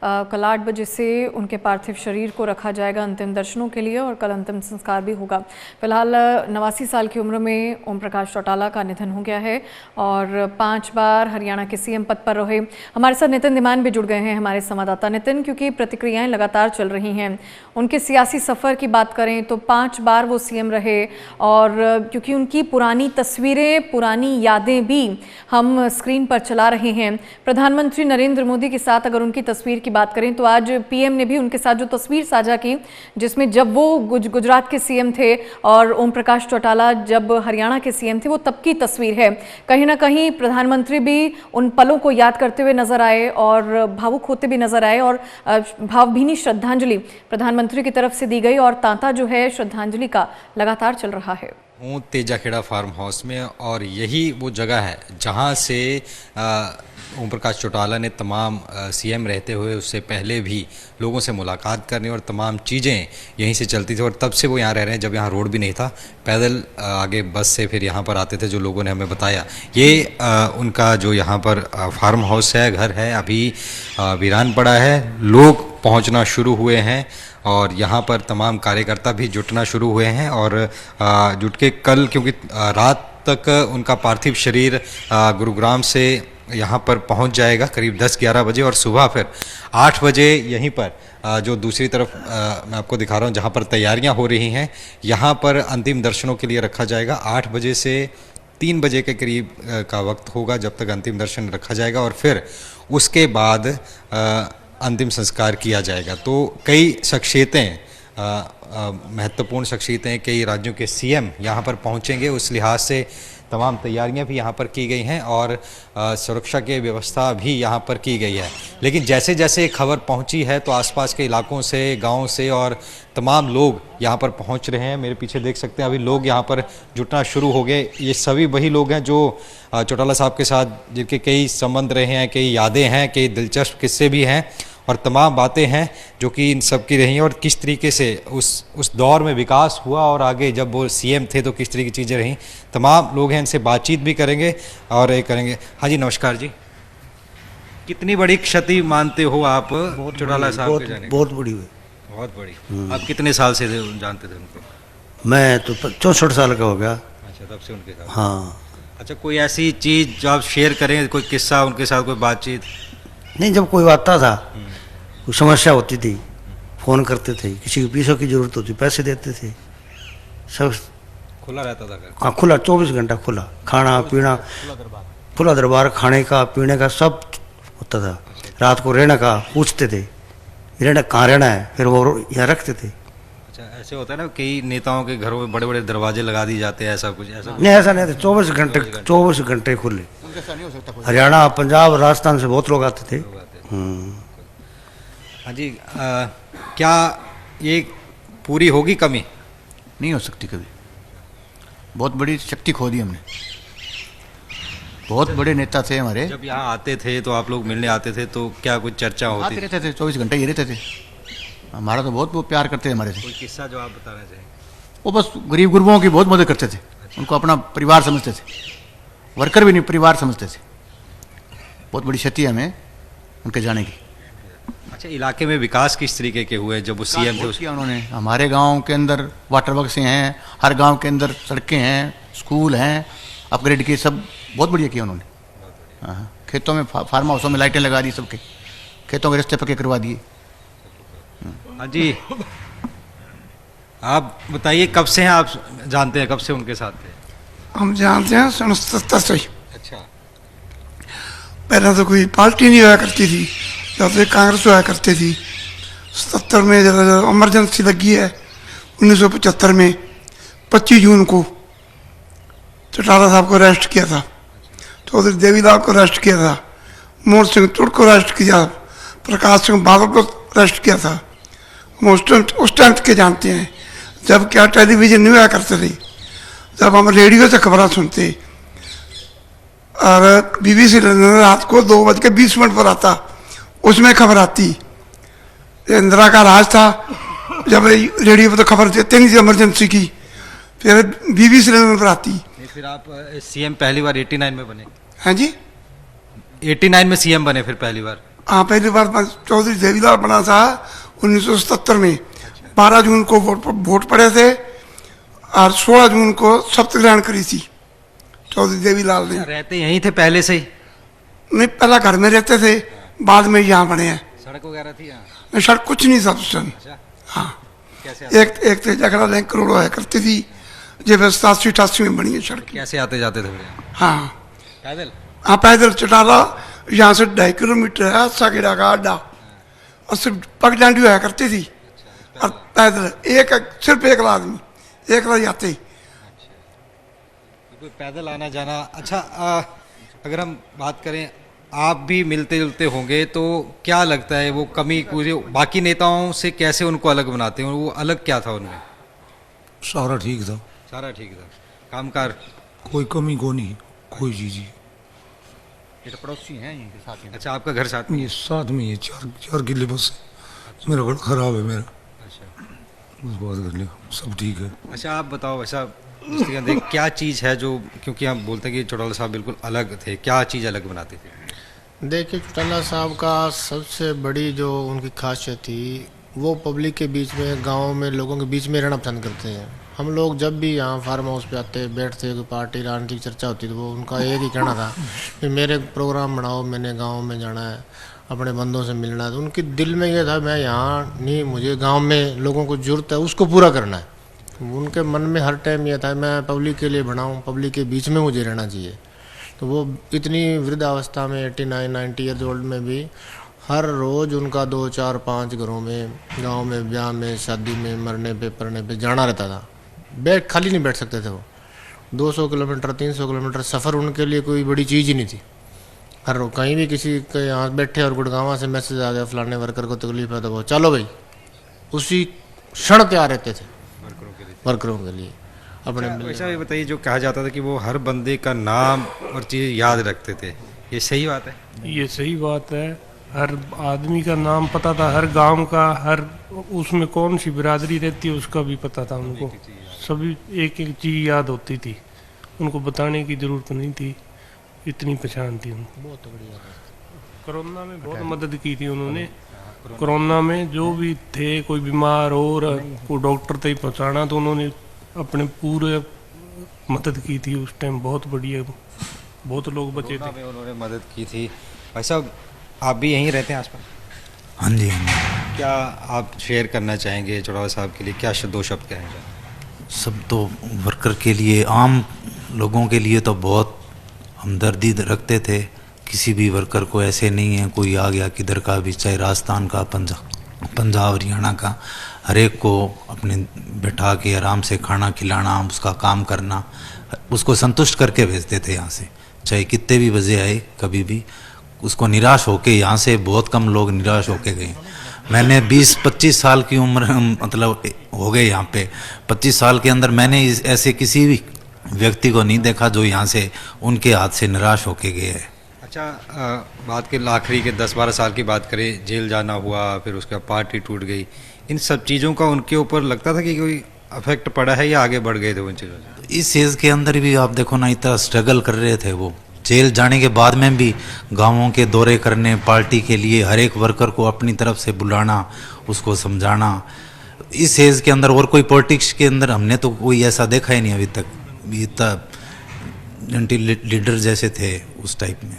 कल 8 बजे से उनके पार्थिव शरीर को रखा जाएगा अंतिम दर्शनों के लिए और कल अंतिम संस्कार भी होगा। फिलहाल 89 साल की उम्र में ओम प्रकाश चौटाला का निधन हो गया है और 5 बार हरियाणा के सीएम पद पर रहे। हमारे साथ नितिन धीमान भी जुड़ गए हैं, हमारे संवाददाता। नितिन, क्योंकि प्रतिक्रियाएं लगातार चल रही हैं, उनके सियासी सफ़र की बात करें तो 5 बार वो सीएम रहे और क्योंकि उनकी पुरानी तस्वीरें, पुरानी यादें भी हम स्क्रीन पर चला रहे हैं। प्रधानमंत्री नरेंद्र मोदी के साथ अगर उनकी तस्वीर की बात करें तो आज पीएम ने भी उनके साथ जो तस्वीर साझा की, जिसमें जब वो गुजरात के सीएम थे और ओम प्रकाश चौटाला जब हरियाणा के सीएम थे, वो तब की तस्वीर है। कहीं ना कहीं प्रधानमंत्री भी उन पलों को याद करते हुए नजर आए और भावुक होते भी नजर आए और भावभीनी श्रद्धांजलि प्रधानमंत्री की तरफ से दी गई और तांता जो है श्रद्धांजलि का लगातार चल रहा है। हूँ तेजाखेड़ा फार्म हाउस में और यही वो जगह है जहाँ से ओम प्रकाश चौटाला ने तमाम सीएम रहते हुए उससे पहले भी लोगों से मुलाकात करनी और तमाम चीज़ें यहीं से चलती थी और तब से वो यहाँ रह रहे हैं। जब यहाँ रोड भी नहीं था, पैदल आगे बस से फिर यहाँ पर आते थे, जो लोगों ने हमें बताया। ये उनका जो यहाँ पर फार्म हाउस है, घर है, अभी वीरान पड़ा है। लोग पहुँचना शुरू हुए हैं और यहाँ पर तमाम कार्यकर्ता भी जुटना शुरू हुए हैं और जुट के कल, क्योंकि रात तक उनका पार्थिव शरीर गुरुग्राम से यहाँ पर पहुँच जाएगा करीब 10-11 बजे और सुबह फिर 8 बजे यहीं पर जो दूसरी तरफ मैं आपको दिखा रहा हूँ जहाँ पर तैयारियाँ हो रही हैं, यहाँ पर अंतिम दर्शनों के लिए रखा जाएगा। 8 बजे से 3 बजे के करीब का वक्त होगा जब तक अंतिम दर्शन रखा जाएगा और फिर उसके बाद अंतिम संस्कार किया जाएगा। तो कई शख्सियतें, महत्वपूर्ण शख्सियतें, कई राज्यों के सीएम यहाँ पर पहुँचेंगे। उस लिहाज से तमाम तैयारियां भी यहाँ पर की गई हैं और सुरक्षा की व्यवस्था भी यहाँ पर की गई है। लेकिन जैसे जैसे खबर पहुँची है तो आसपास के इलाकों से, गाँव से और तमाम लोग यहाँ पर पहुँच रहे हैं। मेरे पीछे देख सकते हैं अभी लोग यहाँ पर जुटना शुरू हो गए। ये सभी वही लोग हैं जो चौटाला साहब के साथ जिनके कई संबंध रहे हैं, कई यादें हैं, कई दिलचस्प किस्से भी हैं और तमाम बातें हैं जो कि इन सब की रही हैं और किस तरीके से उस दौर में विकास हुआ और आगे जब वो सीएम थे तो किस तरह की चीज़ें रहीं। तमाम लोग हैं, इनसे बातचीत भी करेंगे और ये करेंगे। हाँ जी, नमस्कार जी। कितनी बड़ी क्षति मानते हो आप चौटाला साहब के जाने? बहुत बड़ी हुई, बहुत बड़ी। आप कितने साल से जानते थे उनको? मैं तो 64 साल का हो गया। अच्छा, तब से उनके साथ? हाँ। अच्छा, कोई ऐसी चीज़ जो आप शेयर करें, कोई किस्सा उनके साथ, कोई बातचीत? नहीं, जब कोई आता था, कोई समस्या होती थी, फ़ोन करते थे, किसी को पैसों की ज़रूरत होती, पैसे देते थे, सब खुला रहता था घर? हाँ, खुला, 24 घंटा खुला, खाना पीना, खुला दरबार, खाने का पीने का सब होता था। रात को रहने का पूछते थे, रहना कहाँ रहना है, फिर वो यहाँ रखते थे। अच्छा, ऐसे होता है ना, कई नेताओं के घरों में बड़े बड़े दरवाजे लगा दिए जाते हैं, ऐसा कुछ? नहीं, ऐसा नहीं था, 24 घंटे खुले। हरियाणा, पंजाब, राजस्थान से बहुत लोग आते थे। हाँ जी, क्या ये पूरी होगी कमी? नहीं हो सकती कभी। बहुत बड़ी शक्ति खो दी हमने। बहुत बड़े नेता थे हमारे। जब यहाँ आते थे तो आप लोग मिलने आते थे तो क्या कुछ चर्चा होती? आते रहते थे, 24 घंटे ये रहते थे। हमारा तो बहुत वो प्यार करते थे हमारे से। कोई किस्सा जो आप बताना चाहें? वो बस गरीब गुरबों की बहुत मदद करते थे। उनको अपना परिवार समझते थे, वर्कर भी नहीं, परिवार समझते थे। बहुत बड़ी क्षति है हमें उनके जाने की। अच्छा, इलाके में विकास किस तरीके के हुए जब वो सीएम थे? किया उन्होंने। हमारे गांव के अंदर वाटर वर्क्स हैं, हर गांव के अंदर सड़कें हैं, स्कूल हैं, अपग्रेड किए, सब बहुत बढ़िया किया उन्होंने। हाँ, खेतों में, फार्म हाउसों में लाइटें लगा दी, सबके खेतों के रास्ते पक्के करवा दिए। हाँ जी, आप बताइए, कब से हैं आप जानते हैं, कब से उनके साथ थे? हम जानते हैं 77 से। अच्छा। पहले तो कोई पार्टी नहीं हुआ करती थी, या तो कांग्रेस हुआ करती थी। 77 में जब इमरजेंसी लगी है 1975 में, 25 जून को चौटाला साहब को अरेस्ट किया था, चौधरी देवीलाल को अरेस्ट किया था, मोहन सिंह तुर्क को अरेस्ट किया, प्रकाश सिंह बादल को अरेस्ट किया था। हम उस टाइम के जानते हैं जब क्या टेलीविज़न नहीं हुआ करते थे, जब हम रेडियो से खबरें सुनते और BBC रात को 2:20 पर आता, उसमें खबर आती। इंदिरा का राज था, जब रेडियो पर तो खबर देते नहीं थी इमरजेंसी की, फिर BBC पर आती। फिर आप सीएम पहली बार 89 में बने? हाँ जी, 89 में सीएम बने फिर पहली बार? हाँ, पहली बार चौधरी देवीलाल बना था 1977 में। 12 जून को वोट पड़े थे और 16 जून को शपथ ग्रहण करी थी चौधरी देवीलाल ने। रहते यहीं थे पहले से ही? नहीं, पहला घर में रहते थे, बाद में यहाँ बने हैं। सड़क वगैरह थी यहाँ? नहीं, सड़क कुछ नहीं था उस समय। अच्छा, हाँ, कैसे एक थे जगड़ा लिंक रोड है करती थी, जब 87-88 में बनी है सड़क। कैसे आते जाते थे फिर यहाँ? हाँ पैदल? हाँ, पैदल चटाला यहाँ से 2.5 किलोमीटर है, अच्छा गेड़ा का अड्डा, और सिर्फ पगडंडी हुआ करती थी और पैदल सिर्फ एक आदमी एक जाते। कोई पैदल आना जाना। अच्छा, अगर हम बात करें, आप भी मिलते जुलते होंगे, तो क्या लगता है वो कमी पूरे बाकी नेताओं से कैसे उनको अलग बनाते हैं? वो अलग क्या था उनमें? सारा ठीक था, सारा ठीक था, कामकार? कोई कमी को नहीं, कोई चीज। ये तो पड़ोसी हैं यहीं के साथ ही। अच्छा, आपका घर साथ में? ये साथ में, ये 4 किले बस है। मेरा घर खराब है मेरा, अच्छा, बस बात कर लिया, सब ठीक है। अच्छा, आप बताओ ऐसा देख क्या चीज़ है जो, क्योंकि हम बोलते हैं कि चौटाला साहब बिल्कुल अलग थे, क्या चीज़ अलग बनाते थे? देखिए, चौटाला साहब का सबसे बड़ी जो उनकी खासियत थी, वो पब्लिक के बीच में, गांव में लोगों के बीच में रहना पसंद करते हैं। हम लोग जब भी यहाँ फार्म हाउस पे आते बैठते, कोई पार्टी राजनीतिक चर्चा होती, तो वो उनका एक ही कहना था कि मेरे प्रोग्राम बनाओ, मैंने गांव में जाना है, अपने बंदों से मिलना है। तो उनके दिल में ये था, मैं यहाँ नहीं, मुझे गांव में लोगों को जरूरत है, उसको पूरा करना है। उनके मन में हर टाइम ये था, मैं पब्लिक के लिए बनाऊँ, पब्लिक के बीच में मुझे रहना चाहिए। तो वो इतनी वृद्धावस्था में 89-90 ईयर्स ओल्ड में भी हर रोज़ उनका 2, 4, 5 घरों में, गांव में, ब्याह में, शादी में, मरने पे, पड़ने पे जाना रहता था। खाली नहीं बैठ सकते थे वो। 200 किलोमीटर 300 किलोमीटर सफ़र उनके लिए कोई बड़ी चीज़ ही नहीं थी। हर रोज कहीं भी किसी के यहाँ बैठे और गुड़गांव से मैसेज आ गया फलाने वर्कर को तकलीफ है, तो वो चलो भाई उसी क्षण तैयार रहते थे वर्करों के लिए अपने। वैसा भी बताइए, जो कहा जाता था कि वो हर बंदे का नाम और चीज़ याद रखते थे, ये सही बात है? ये सही बात है, हर आदमी का नाम पता था, हर गांव का, हर उसमें कौन सी बिरादरी रहती है उसका भी पता था उनको। सभी एक एक चीज़ याद होती थी, उनको बताने की ज़रूरत नहीं थी, इतनी पहचान थी उनको। बहुत बढ़िया। कोरोना में बहुत मदद की थी उन्होंने। कोरोना में जो भी थे, कोई बीमार हो और कोई डॉक्टर तक पहुँचाना, तो उन्होंने अपने पूरे मदद की थी उस टाइम। बहुत बढ़िया, बहुत लोग बचे थे। उन्होंने मदद की थी। भाई साहब, आप भी यहीं रहते हैं आसपास? हाँ जी, हाँ जी। क्या आप शेयर करना चाहेंगे चौटाला साहब के लिए, क्या 2 शब्द कहेंगे? सब तो वर्कर के लिए, आम लोगों के लिए तो बहुत हमदर्दी रखते थे। किसी भी वर्कर को ऐसे नहीं है कोई आ गया किधर का भी, चाहे राजस्थान का, पंजाब हरियाणा का, हर एक को अपने बैठा के आराम से खाना खिलाना, उसका काम करना, उसको संतुष्ट करके भेजते थे यहाँ से, चाहे कितने भी बजे आए, कभी भी उसको निराश होके यहाँ से बहुत कम लोग निराश होके गए। मैंने 20-25 साल की उम्र मतलब हो गए यहाँ पे, 25 साल के अंदर मैंने ऐसे किसी भी व्यक्ति को नहीं देखा जो यहाँ से उनके हाथ से निराश होके गए है। अच्छा, बात के आखिरी के 10-12 साल की बात करें, जेल जाना हुआ, फिर उसके बाद पार्टी टूट गई, इन सब चीज़ों का उनके ऊपर लगता था कि कोई अफेक्ट पड़ा है या आगे बढ़ गए थे उन चीज़ों से? इस एज के अंदर भी आप देखो ना, इतना स्ट्रगल कर रहे थे वो। जेल जाने के बाद में भी गांवों के दौरे करने, पार्टी के लिए हर एक वर्कर को अपनी तरफ से बुलाना, उसको समझाना। इस एज के अंदर और कोई पॉलिटिक्स के अंदर हमने तो कोई ऐसा देखा ही नहीं अभी तक। इतना लीडर जैसे थे उस टाइप में।